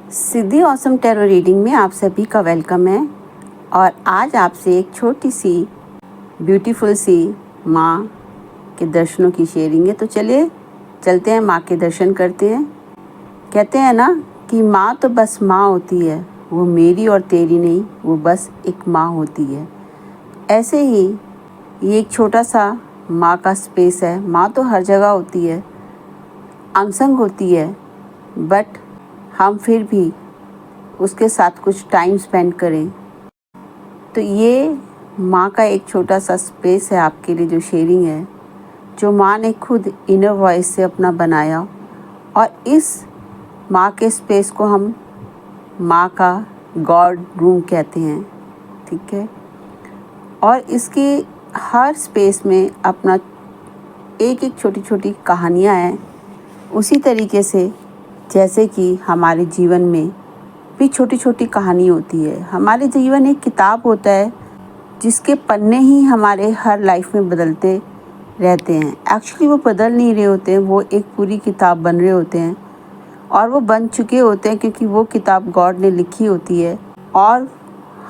सिद्धि awesome tarot reading में आप सभी का वेलकम है। और आज आपसे एक छोटी सी ब्यूटीफुल सी माँ के दर्शनों की शेयरिंग है। तो चलिए चलते हैं, माँ के दर्शन करते हैं। कहते हैं ना कि माँ तो बस माँ होती है, वो मेरी और तेरी नहीं, वो बस एक माँ होती है। ऐसे ही ये एक छोटा सा माँ का स्पेस है। माँ तो हर जगह होती है, अनसंग होती है, बट हम फिर भी उसके साथ कुछ टाइम स्पेंड करें। तो ये माँ का एक छोटा सा स्पेस है आपके लिए, जो शेयरिंग है, जो माँ ने खुद इनर वॉइस से अपना बनाया। और इस माँ के स्पेस को हम माँ का गॉड रूम कहते हैं, ठीक है। और इसकी हर स्पेस में अपना एक एक छोटी छोटी कहानियाँ हैं, उसी तरीके से जैसे कि हमारे जीवन में भी छोटी छोटी कहानी होती है। हमारे जीवन एक किताब होता है जिसके पन्ने ही हमारे हर लाइफ में बदलते रहते हैं। एक्चुअली वो बदल नहीं रहे होते हैं, वो एक पूरी किताब बन रहे होते हैं और वो बन चुके होते हैं क्योंकि वो किताब गॉड ने लिखी होती है और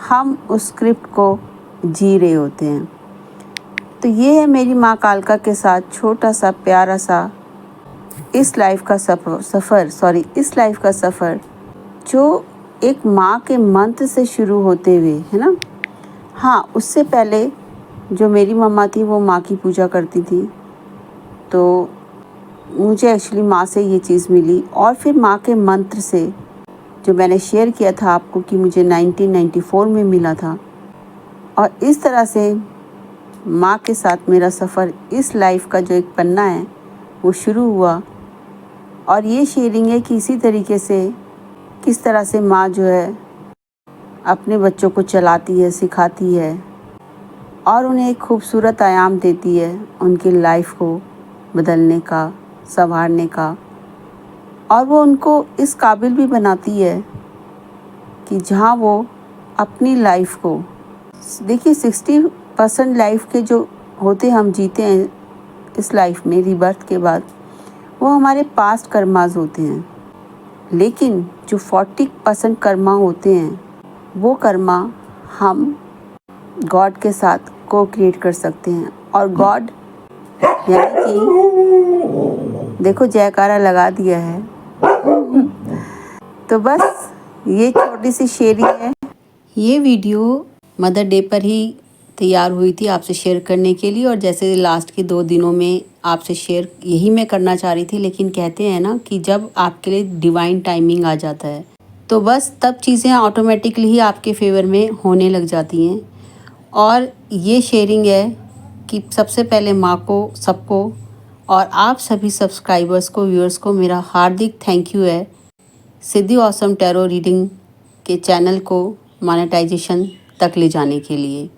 हम उस स्क्रिप्ट को जी रहे होते हैं। तो ये है मेरी माँ कालका के साथ छोटा सा प्यारा सा इस लाइफ का सफ़र जो एक माँ के मंत्र से शुरू होते हुए, है ना। हाँ, उससे पहले जो मेरी मम्मा थी वो माँ की पूजा करती थी, तो मुझे एक्चुअली माँ से ये चीज़ मिली। और फिर माँ के मंत्र से जो मैंने शेयर किया था आपको कि मुझे 1994 में मिला था। और इस तरह से माँ के साथ मेरा सफ़र, इस लाइफ का जो एक पन्ना है, वो शुरू हुआ। और ये शेयरिंग है कि इसी तरीके से किस तरह से माँ जो है अपने बच्चों को चलाती है, सिखाती है और उन्हें एक खूबसूरत आयाम देती है उनकी लाइफ को बदलने का, संवारने का। और वो उनको इस काबिल भी बनाती है कि जहाँ वो अपनी लाइफ को, देखिए 60% लाइफ के जो होते हम जीते हैं इस लाइफ में रीबर्थ के बाद, वो हमारे पास्ट कर्मास होते हैं। लेकिन जो 40% कर्मा होते हैं, वो कर्मा हम गॉड के साथ को क्रिएट कर सकते हैं। और गॉड यानी कि देखो जयकारा लगा दिया है। तो बस ये छोटी सी शेयरिंग है। ये वीडियो मदर डे पर ही तैयार हुई थी आपसे शेयर करने के लिए। और जैसे लास्ट के 2 दिनों में आपसे शेयर यही मैं करना चाह रही थी, लेकिन कहते हैं ना कि जब आपके लिए डिवाइन टाइमिंग आ जाता है तो बस तब चीज़ें ऑटोमेटिकली ही आपके फेवर में होने लग जाती हैं। और ये शेयरिंग है कि सबसे पहले माँ को, सबको, और आप सभी सब्सक्राइबर्स को, व्यूअर्स को मेरा हार्दिक थैंक यू है सिद्धि ऑसम टैरो रीडिंग के चैनल को मोनेटाइजेशन तक ले जाने के लिए।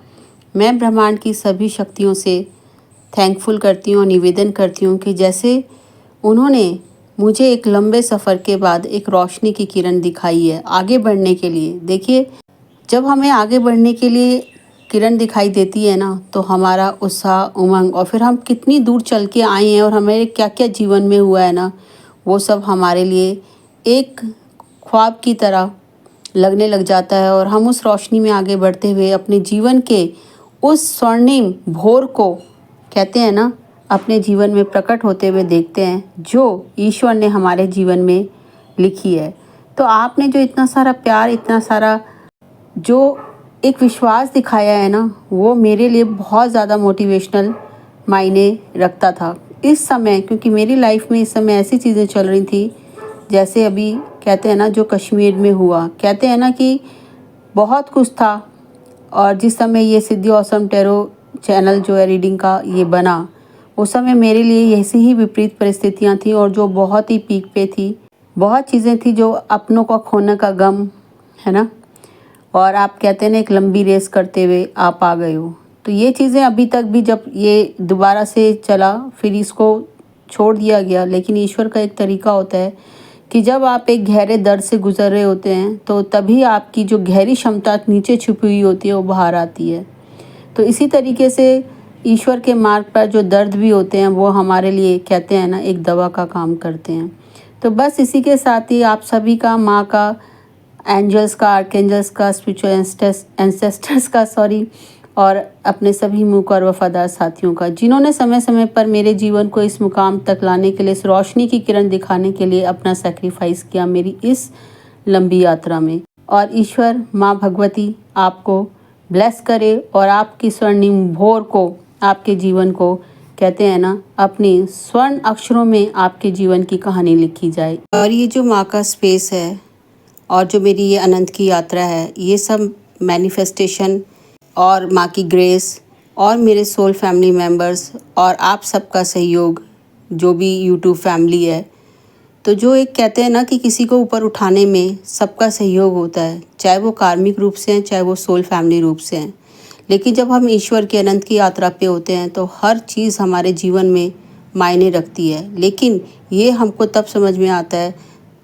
मैं ब्रह्मांड की सभी शक्तियों से थैंकफुल करती हूँ और निवेदन करती हूँ कि जैसे उन्होंने मुझे एक लंबे सफ़र के बाद एक रोशनी की किरण दिखाई है आगे बढ़ने के लिए। देखिए, जब हमें आगे बढ़ने के लिए किरण दिखाई देती है ना, तो हमारा उत्साह, उमंग, और फिर हम कितनी दूर चल के आए हैं और हमारे क्या क्या जीवन में हुआ है ना, वो सब हमारे लिए एक ख्वाब की तरह लगने लग जाता है। और हम उस रोशनी में आगे बढ़ते हुए अपने जीवन के उस स्वर्णिम भोर को, कहते हैं ना, अपने जीवन में प्रकट होते हुए देखते हैं, जो ईश्वर ने हमारे जीवन में लिखी है। तो आपने जो इतना सारा प्यार, इतना सारा जो एक विश्वास दिखाया है ना, वो मेरे लिए बहुत ज़्यादा मोटिवेशनल मायने रखता था इस समय। क्योंकि मेरी लाइफ में इस समय ऐसी चीज़ें चल रही थी, जैसे अभी कहते हैं ना जो कश्मीर में हुआ, कहते हैं ना कि बहुत कुछ था। और जिस समय ये सिद्धि ऑसम टैरो चैनल जो है रीडिंग का ये बना, उस समय मेरे लिए ऐसी ही विपरीत परिस्थितियां थी और जो बहुत ही पीक पे थी। बहुत चीज़ें थी, जो अपनों का खोने का गम, है ना। और आप कहते हैं ना एक लंबी रेस करते हुए आप आ गए हो। तो ये चीज़ें अभी तक भी, जब ये दोबारा से चला फिर इसको छोड़ दिया गया। लेकिन ईश्वर का एक तरीका होता है कि जब आप एक गहरे दर्द से गुजर रहे होते हैं तो तभी आपकी जो गहरी क्षमता नीचे छुपी हुई होती है वो बाहर आती है। तो इसी तरीके से ईश्वर के मार्ग पर जो दर्द भी होते हैं वो हमारे लिए, कहते हैं ना, एक दवा का काम करते हैं। तो बस इसी के साथ ही आप सभी का माँ का एंजल्स का, आर्कएंजल्स का, स्पिरिचुअल एंसेस्टर्स का और अपने सभी मूक और वफादार साथियों का, जिन्होंने समय समय पर मेरे जीवन को इस मुकाम तक लाने के लिए, इस रोशनी की किरण दिखाने के लिए अपना सेक्रीफाइस किया मेरी इस लंबी यात्रा में। और ईश्वर माँ भगवती आपको ब्लेस करे और आपकी स्वर्णिम भोर को, आपके जीवन को, कहते हैं ना, अपनी स्वर्ण अक्षरों में आपके जीवन की कहानी लिखी जाए। और ये जो माँ का स्पेस है और जो मेरी ये अनंत की यात्रा है, ये सब मैनिफेस्टेशन और माँ की ग्रेस और मेरे सोल फैमिली मेम्बर्स और आप सबका सहयोग, जो भी यूट्यूब फैमिली है, तो जो एक कहते हैं ना कि किसी को ऊपर उठाने में सबका सहयोग होता है, चाहे वो कार्मिक रूप से हैं, चाहे वो सोल फैमिली रूप से हैं। लेकिन जब हम ईश्वर के अनंत की यात्रा पे होते हैं तो हर चीज़ हमारे जीवन में मायने रखती है। लेकिन ये हमको तब समझ में आता है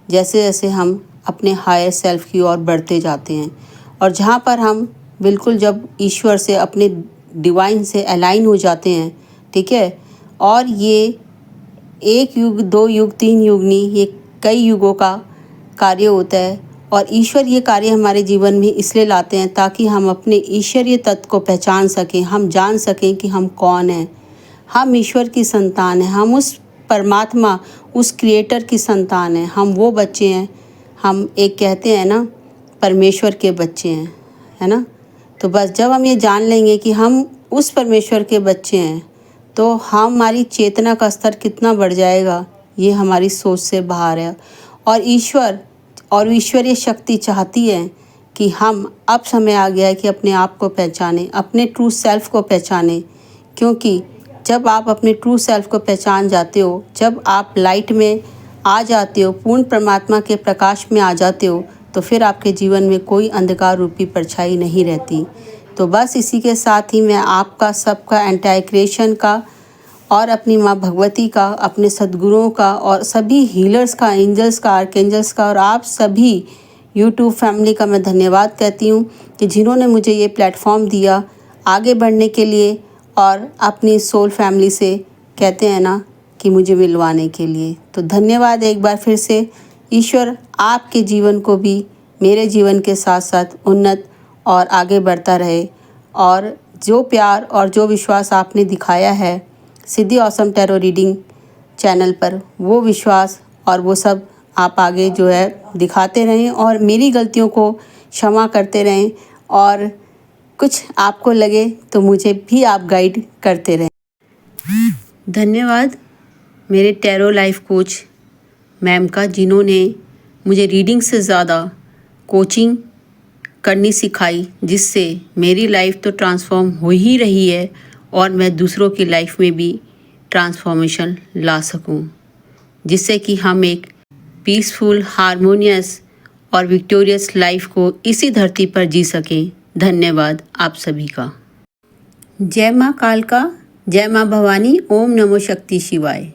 जैसे जैसे हम अपने हायर सेल्फ की ओर बढ़ते जाते हैं, और जहाँ पर हम बिल्कुल जब ईश्वर से, अपने डिवाइन से अलाइन हो जाते हैं, ठीक है। और ये एक युग, 2 युग, 3 युग नहीं, ये कई युगों का कार्य होता है। और ईश्वर ये कार्य हमारे जीवन में इसलिए लाते हैं ताकि हम अपने ईश्वरीय तत्व को पहचान सकें, हम जान सकें कि हम कौन हैं। हम ईश्वर की संतान हैं, हम उस परमात्मा, उस क्रिएटर की संतान हैं, हम वो बच्चे हैं। हम एक कहते हैं ना, परमेश्वर के बच्चे हैं, है ना। तो बस जब हम ये जान लेंगे कि हम उस परमेश्वर के बच्चे हैं, तो हमारी चेतना का स्तर कितना बढ़ जाएगा, ये हमारी सोच से बाहर है। और ईश्वर और ईश्वरीय शक्ति चाहती है कि हम, अब समय आ गया है कि अपने आप को पहचानें, अपने ट्रू सेल्फ को पहचानें। क्योंकि जब आप अपने ट्रू सेल्फ को पहचान जाते हो, जब आप लाइट में आ जाते हो, पूर्ण परमात्मा के प्रकाश में आ जाते हो, तो फिर आपके जीवन में कोई अंधकार रूपी परछाई नहीं रहती। तो बस इसी के साथ ही मैं आपका सबका, एंटायर क्रिएशन का और अपनी माँ भगवती का, अपने सद्गुरुओं का और सभी हीलर्स का, एंजल्स का, आर्कएंजल्स का और आप सभी यूट्यूब फैमिली का मैं धन्यवाद कहती हूँ कि जिन्होंने मुझे ये प्लेटफॉर्म दिया आगे बढ़ने के लिए और अपनी सोल फैमिली से, कहते हैं ना, कि मुझे मिलवाने के लिए। तो धन्यवाद एक बार फिर से। ईश्वर आपके जीवन को भी मेरे जीवन के साथ साथ उन्नत और आगे बढ़ता रहे। और जो प्यार और जो विश्वास आपने दिखाया है सिद्धि ऑसम टैरो रीडिंग चैनल पर, वो विश्वास और वो सब आप आगे जो है दिखाते रहें और मेरी गलतियों को क्षमा करते रहें। और कुछ आपको लगे तो मुझे भी आप गाइड करते रहें। धन्यवाद मेरे टैरो लाइफ कोच मैम का, जिन्होंने मुझे रीडिंग से ज़्यादा कोचिंग करनी सिखाई, जिससे मेरी लाइफ तो ट्रांसफॉर्म हो ही रही है और मैं दूसरों की लाइफ में भी ट्रांसफॉर्मेशन ला सकूं, जिससे कि हम एक पीसफुल, हारमोनियस और विक्टोरियस लाइफ को इसी धरती पर जी सकें। धन्यवाद आप सभी का। जय माँ कालका, जय माँ भवानी, ओम नमो शक्ति शिवाय।